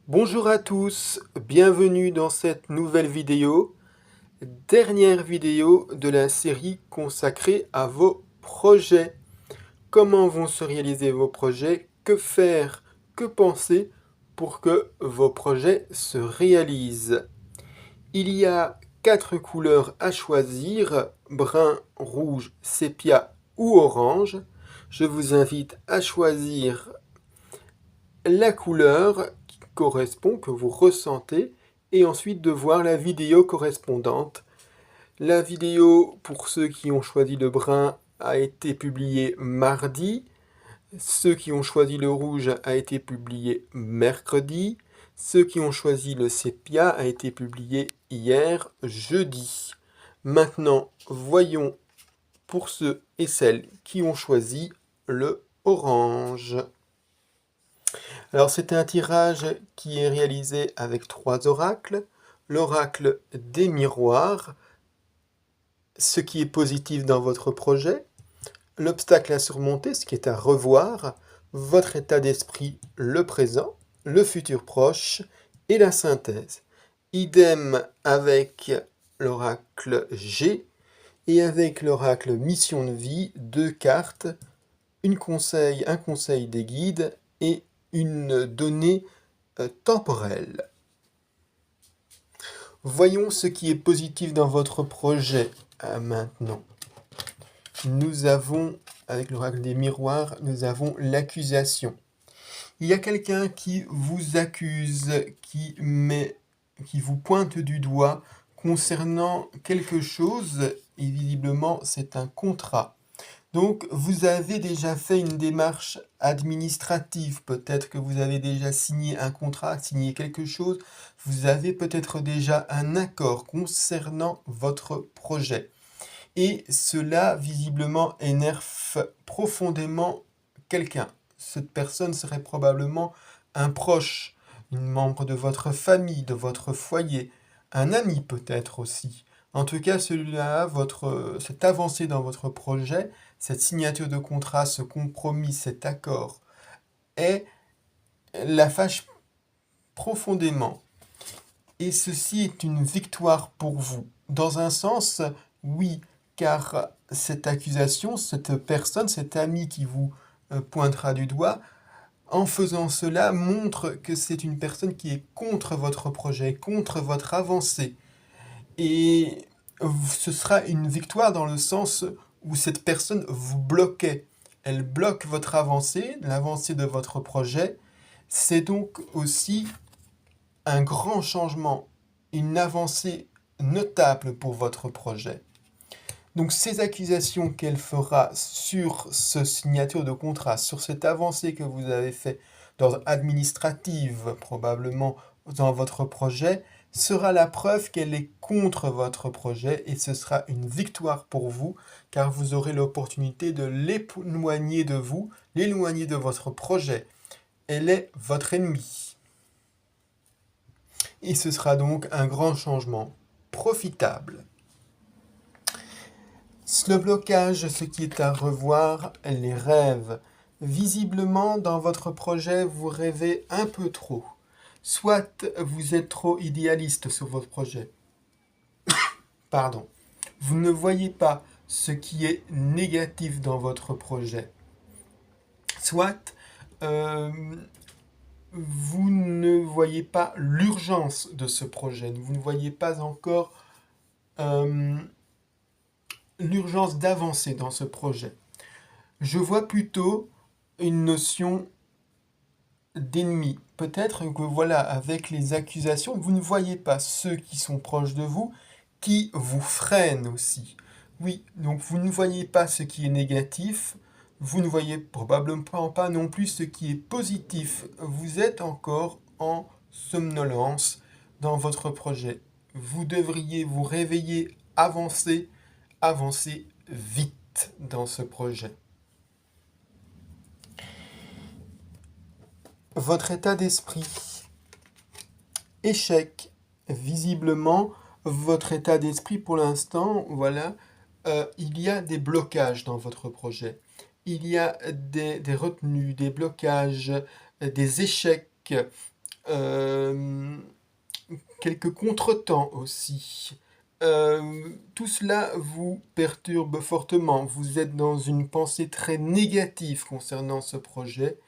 Bonjour à tous, bienvenue dans cette nouvelle vidéo, dernière vidéo de la série consacrée à vos projets. Comment vont se réaliser vos projets? Que faire? Que penser pour que vos projets se réalisent? Il y a 4 couleurs à choisir, brun, rouge, sépia ou orange. Je vous invite à choisir la couleur qui correspond, que vous ressentez, et ensuite de voir la vidéo correspondante. La vidéo, pour ceux qui ont choisi le brun, a été publiée mardi. Ceux qui ont choisi le rouge a été publié mercredi. Ceux qui ont choisi le sépia a été publié hier, jeudi. Maintenant, voyons pour ceux et celles qui ont choisi le orange. Alors c'est un tirage qui est réalisé avec 3 oracles. L'oracle des miroirs, ce qui est positif dans votre projet, l'obstacle à surmonter, ce qui est à revoir, votre état d'esprit, le présent, le futur proche et la synthèse. Idem avec l'oracle G et avec l'oracle mission de vie, 2 cartes, un conseil des guides et une donnée temporelle. Voyons ce qui est positif dans votre projet maintenant. Nous avons, avec l'oracle des miroirs, nous avons l'accusation. Il y a quelqu'un qui vous accuse, qui vous pointe du doigt concernant quelque chose, et visiblement c'est un contrat. Donc, vous avez déjà fait une démarche administrative, peut-être que vous avez déjà signé un contrat, signé quelque chose, vous avez peut-être déjà un accord concernant votre projet. Et cela, visiblement, énerve profondément quelqu'un. Cette personne serait probablement un proche, un membre de votre famille, de votre foyer, un ami peut-être aussi. En tout cas, celui-là, cette avancée dans votre projet, cette signature de contrat, ce compromis, cet accord, la fâche profondément. Et ceci est une victoire pour vous. Dans un sens, oui, car cette accusation, cette personne, cet ami qui vous pointera du doigt, en faisant cela, montre que c'est une personne qui est contre votre projet, contre votre avancée. Et ce sera une victoire dans le sens où cette personne vous bloquait. Elle bloque votre avancée, l'avancée de votre projet. C'est donc aussi un grand changement, une avancée notable pour votre projet. Donc ces accusations qu'elle fera sur ce signature de contrat, sur cette avancée que vous avez fait d'ordre administratif, probablement dans votre projet, sera la preuve qu'elle est contre votre projet et ce sera une victoire pour vous car vous aurez l'opportunité de l'éloigner de vous, l'éloigner de votre projet. Elle est votre ennemi. Et ce sera donc un grand changement profitable. Le blocage, ce qui est à revoir, les rêves. Visiblement, dans votre projet, vous rêvez un peu trop. Soit vous êtes trop idéaliste sur votre projet. Pardon. Vous ne voyez pas ce qui est négatif dans votre projet. Soit vous ne voyez pas l'urgence de ce projet. Vous ne voyez pas encore l'urgence d'avancer dans ce projet. Je vois plutôt une notion d'ennemi. Peut-être que voilà, avec les accusations, vous ne voyez pas ceux qui sont proches de vous, qui vous freinent aussi. Oui, donc vous ne voyez pas ce qui est négatif, vous ne voyez probablement pas non plus ce qui est positif. Vous êtes encore en somnolence dans votre projet. Vous devriez vous réveiller, avancer vite dans ce projet. Votre état d'esprit. Échec. Visiblement, votre état d'esprit pour l'instant, voilà, il y a des blocages dans votre projet. Il y a des retenues, des blocages, des échecs. euh, quelques contretemps aussi. Tout cela vous perturbe fortement. Vous êtes dans une pensée très négative concernant ce projet.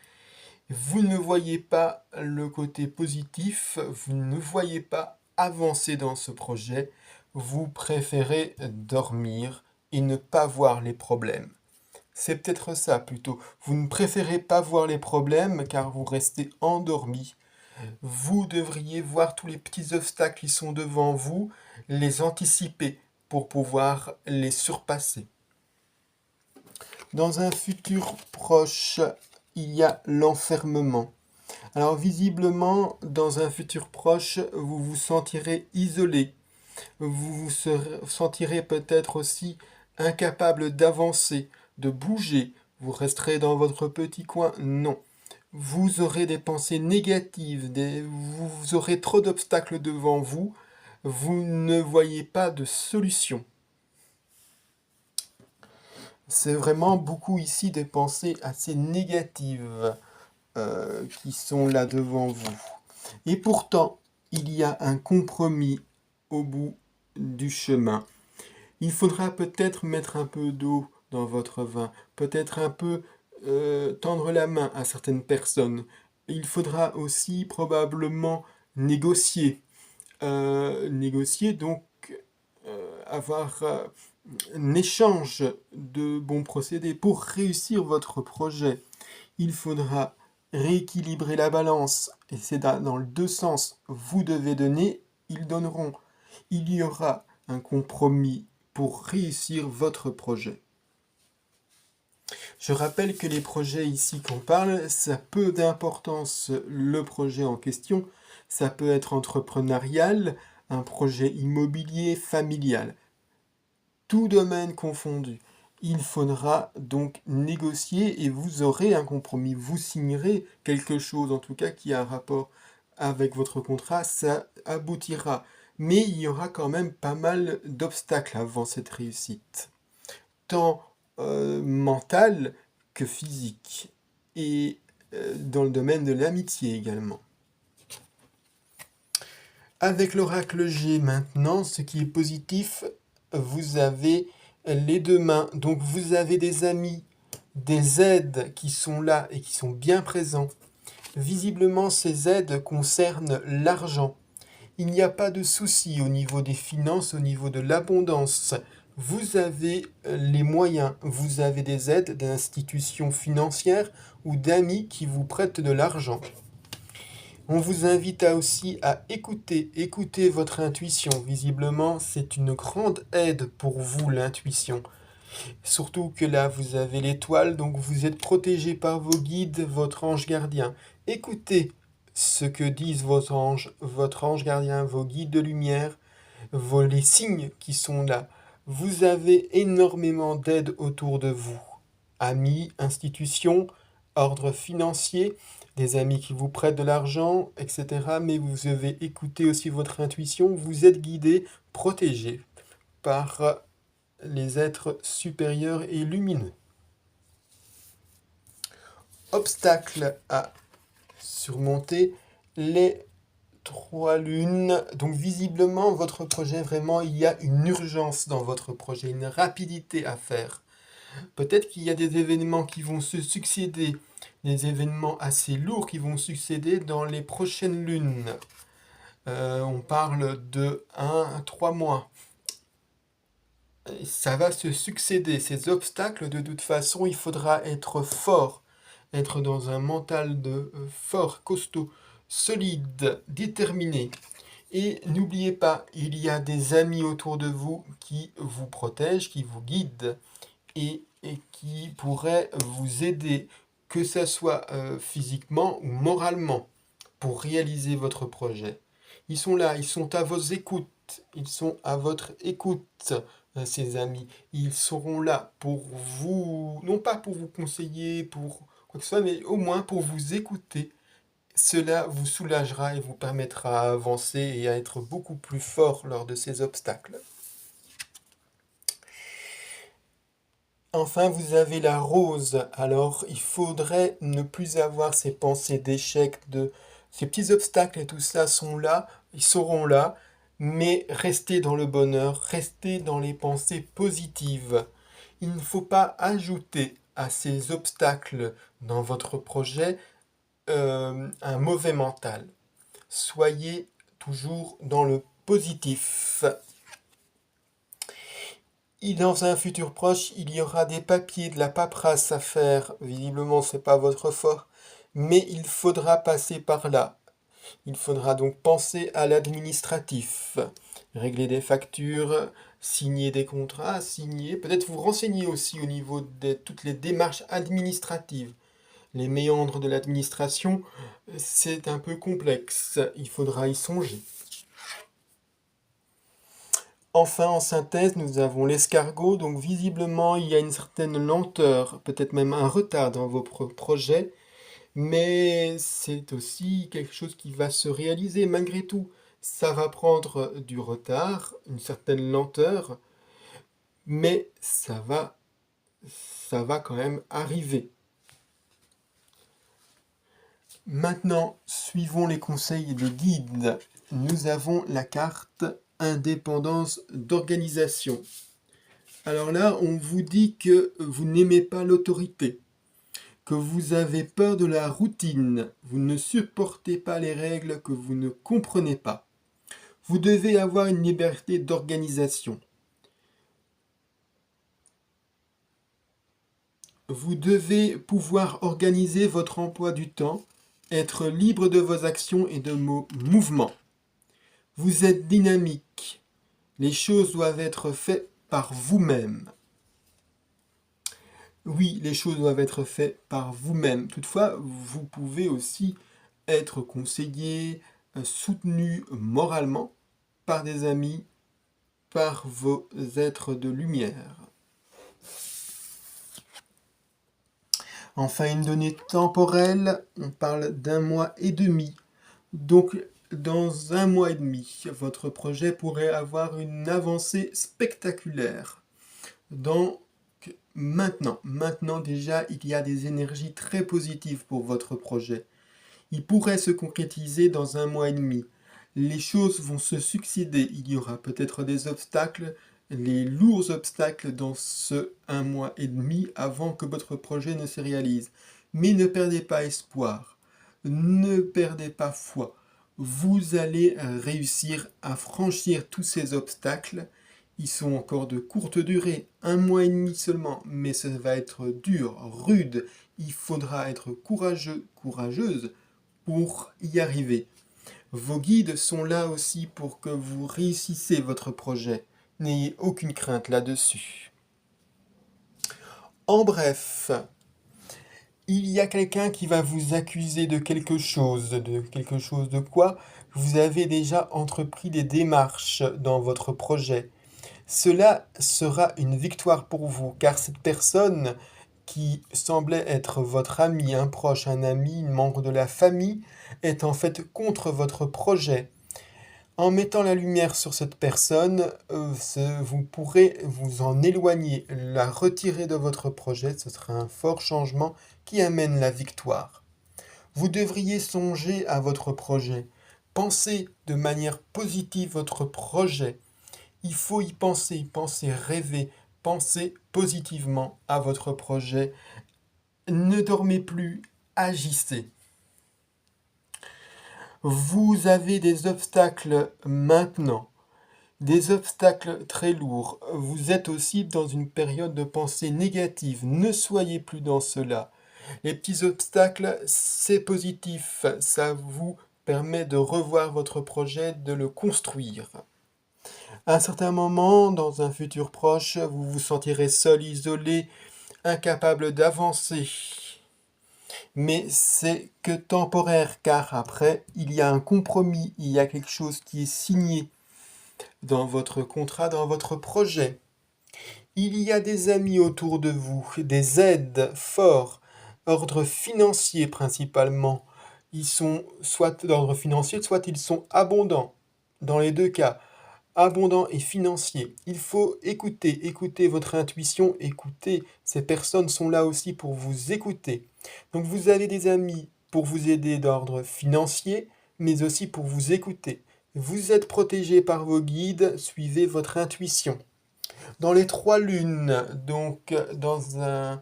Vous ne voyez pas le côté positif, vous ne voyez pas avancer dans ce projet. Vous préférez dormir et ne pas voir les problèmes. C'est peut-être ça plutôt. Vous ne préférez pas voir les problèmes car vous restez endormi. Vous devriez voir tous les petits obstacles qui sont devant vous, les anticiper pour pouvoir les surpasser. Dans un futur proche, il y a l'enfermement. Alors visiblement, dans un futur proche, vous vous sentirez isolé. Vous vous sentirez peut-être aussi incapable d'avancer, de bouger. Vous resterez dans votre petit coin. Non. Vous aurez des pensées négatives, vous aurez trop d'obstacles devant vous, vous ne voyez pas de solution. C'est vraiment beaucoup ici des pensées assez négatives qui sont là devant vous. Et pourtant, il y a un compromis au bout du chemin. Il faudra peut-être mettre un peu d'eau dans votre vin, peut-être un peu tendre la main à certaines personnes. Il faudra aussi probablement négocier. Négocier, donc avoir un échange de bons procédés. Pour réussir votre projet, il faudra rééquilibrer la balance. Et c'est dans le deux sens. Vous devez donner, ils donneront. Il y aura un compromis pour réussir votre projet. Je rappelle que les projets ici qu'on parle, ça a peu d'importance le projet en question. Ça peut être entrepreneurial, un projet immobilier, familial. Tout domaine confondu. Il faudra donc négocier et vous aurez un compromis. Vous signerez quelque chose, en tout cas, qui a un rapport avec votre contrat. Ça aboutira. Mais il y aura quand même pas mal d'obstacles avant cette réussite. Tant mental que physique. Et dans le domaine de l'amitié également. Avec l'oracle G maintenant, ce qui est positif, vous avez les deux mains. Donc vous avez des amis, des aides qui sont là et qui sont bien présents. Visiblement, ces aides concernent l'argent. Il n'y a pas de souci au niveau des finances, au niveau de l'abondance. Vous avez les moyens, vous avez des aides d'institutions financières ou d'amis qui vous prêtent de l'argent. On vous invite aussi à écouter votre intuition. Visiblement, c'est une grande aide pour vous, l'intuition. Surtout que là, vous avez l'étoile, donc vous êtes protégé par vos guides, votre ange gardien. Écoutez ce que disent votre ange gardien, vos guides de lumière, les signes qui sont là. Vous avez énormément d'aide autour de vous. Amis, institutions, ordre financier, des amis qui vous prêtent de l'argent, etc. Mais vous devez écouter aussi votre intuition. Vous êtes guidé, protégé par les êtres supérieurs et lumineux. Obstacle à surmonter, les 3 lunes. Donc visiblement, votre projet, vraiment, il y a une urgence dans votre projet, une rapidité à faire. Peut-être qu'il y a des événements qui vont se succéder, des événements assez lourds qui vont succéder dans les prochaines lunes. On parle de 1 à 3 mois. Ça va se succéder, ces obstacles, de toute façon, il faudra être fort, être dans un mental de fort, costaud, solide, déterminé. Et n'oubliez pas, il y a des amis autour de vous qui vous protègent, qui vous guident et qui pourraient vous aider, que ce soit physiquement ou moralement, pour réaliser votre projet. Ils sont là, ils sont à vos écoutes, ils sont à votre écoute, ces amis. Ils seront là pour vous, non pas pour vous conseiller, pour quoi que ce soit, mais au moins pour vous écouter. Cela vous soulagera et vous permettra à avancer et à être beaucoup plus fort lors de ces obstacles. Enfin, vous avez la rose. Alors, il faudrait ne plus avoir ces pensées d'échec, Ces petits obstacles et tout ça sont là, ils seront là, mais restez dans le bonheur, restez dans les pensées positives. Il ne faut pas ajouter à ces obstacles dans votre projet un mauvais mental. Soyez toujours dans le positif. Et dans un futur proche, il y aura des papiers, de la paperasse à faire. Visiblement, c'est pas votre fort, mais il faudra passer par là. Il faudra donc penser à l'administratif, régler des factures, signer des contrats, peut-être vous renseigner aussi au niveau de toutes les démarches administratives. Les méandres de l'administration, c'est un peu complexe, il faudra y songer. Enfin, en synthèse, nous avons l'escargot, donc visiblement il y a une certaine lenteur, peut-être même un retard dans vos projets, mais c'est aussi quelque chose qui va se réaliser malgré tout. Ça va prendre du retard, une certaine lenteur, mais ça va quand même arriver. Maintenant, suivons les conseils des guides. Nous avons la carte indépendance d'organisation. Alors là, on vous dit que vous n'aimez pas l'autorité, que vous avez peur de la routine, vous ne supportez pas les règles que vous ne comprenez pas. Vous devez avoir une liberté d'organisation. Vous devez pouvoir organiser votre emploi du temps, être libre de vos actions et de vos mouvements. Vous êtes dynamique. Les choses doivent être faites par vous-même. Oui, les choses doivent être faites par vous-même. Toutefois, vous pouvez aussi être conseillé, soutenu moralement par des amis, par vos êtres de lumière. Enfin, une donnée temporelle, on parle d'1 mois et demi. Donc, dans 1 mois et demi, votre projet pourrait avoir une avancée spectaculaire. Donc, maintenant déjà, il y a des énergies très positives pour votre projet. Il pourrait se concrétiser dans 1 mois et demi. Les choses vont se succéder. Il y aura peut-être des obstacles, les lourds obstacles dans ce 1 mois et demi avant que votre projet ne se réalise. Mais ne perdez pas espoir. Ne perdez pas foi. Vous allez réussir à franchir tous ces obstacles. Ils sont encore de courte durée, 1 mois et demi seulement, mais ça va être dur, rude. Il faudra être courageux, courageuse pour y arriver. Vos guides sont là aussi pour que vous réussissiez votre projet. N'ayez aucune crainte là-dessus. En bref, il y a quelqu'un qui va vous accuser de quelque chose. De quelque chose de quoi? Vous avez déjà entrepris des démarches dans votre projet. Cela sera une victoire pour vous, car cette personne qui semblait être votre ami, un proche, un ami, un membre de la famille, est en fait contre votre projet. En mettant la lumière sur cette personne, vous pourrez vous en éloigner, la retirer de votre projet. Ce sera un fort changement qui amène la victoire. Vous devriez songer à votre projet. Pensez de manière positive votre projet. Il faut y penser, rêver, penser positivement à votre projet. Ne dormez plus, agissez. Vous avez des obstacles maintenant, des obstacles très lourds. Vous êtes aussi dans une période de pensée négative. Ne soyez plus dans cela. Les petits obstacles, c'est positif. Ça vous permet de revoir votre projet, de le construire. À un certain moment, dans un futur proche, vous vous sentirez seul, isolé, incapable d'avancer. Mais c'est que temporaire, car après, il y a un compromis, il y a quelque chose qui est signé dans votre contrat, dans votre projet. Il y a des amis autour de vous, des aides forts, ordre financier principalement. Ils sont soit d'ordre financier, soit ils sont abondants. Dans les deux cas, abondant et financier. Il faut écouter votre intuition, écouter. Ces personnes sont là aussi pour vous écouter. Donc vous avez des amis pour vous aider d'ordre financier, mais aussi pour vous écouter. Vous êtes protégé par vos guides, suivez votre intuition. Dans les 3 lunes, donc dans un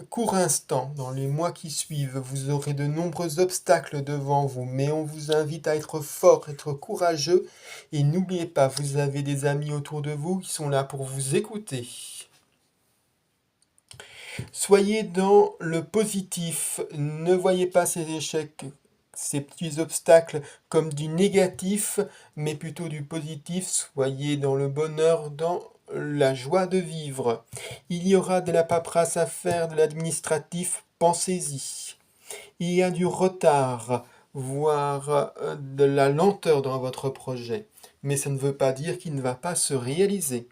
court instant, dans les mois qui suivent, vous aurez de nombreux obstacles devant vous, mais on vous invite à être fort, être courageux, et n'oubliez pas, vous avez des amis autour de vous qui sont là pour vous écouter. Soyez dans le positif, ne voyez pas ces échecs, ces petits obstacles comme du négatif, mais plutôt du positif. Soyez dans le bonheur, dans la joie de vivre. Il y aura de la paperasse à faire, de l'administratif, pensez-y. Il y a du retard, voire de la lenteur dans votre projet, mais ça ne veut pas dire qu'il ne va pas se réaliser.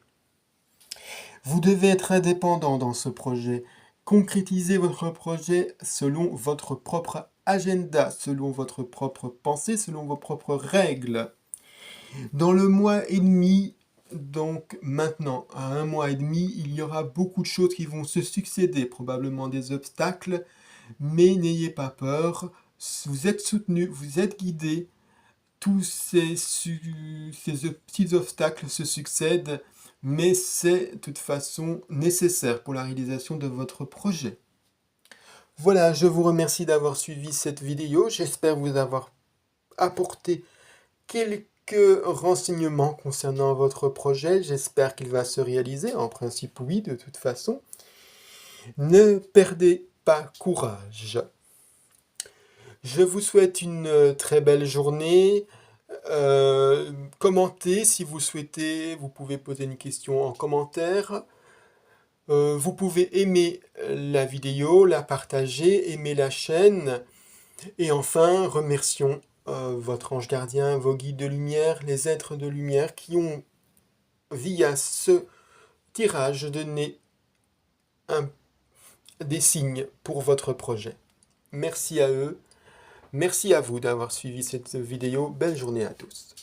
Vous devez être indépendant dans ce projet. Concrétisez votre projet selon votre propre agenda, selon votre propre pensée, selon vos propres règles. Dans le mois et demi, donc maintenant, à 1 mois et demi, il y aura beaucoup de choses qui vont se succéder, probablement des obstacles, mais n'ayez pas peur, vous êtes soutenu, vous êtes guidé, tous ces petits obstacles se succèdent, mais c'est de toute façon nécessaire pour la réalisation de votre projet. Voilà, je vous remercie d'avoir suivi cette vidéo. J'espère vous avoir apporté quelques renseignements concernant votre projet. J'espère qu'il va se réaliser. En principe, oui, de toute façon. Ne perdez pas courage. Je vous souhaite une très belle journée. Commentez si vous souhaitez, vous pouvez poser une question en commentaire. Vous pouvez aimer la vidéo, la partager, aimer la chaîne. Et enfin, remercions votre ange gardien, vos guides de lumière, les êtres de lumière qui ont, via ce tirage, donné des signes pour votre projet. Merci à eux. Merci à vous d'avoir suivi cette vidéo. Belle journée à tous.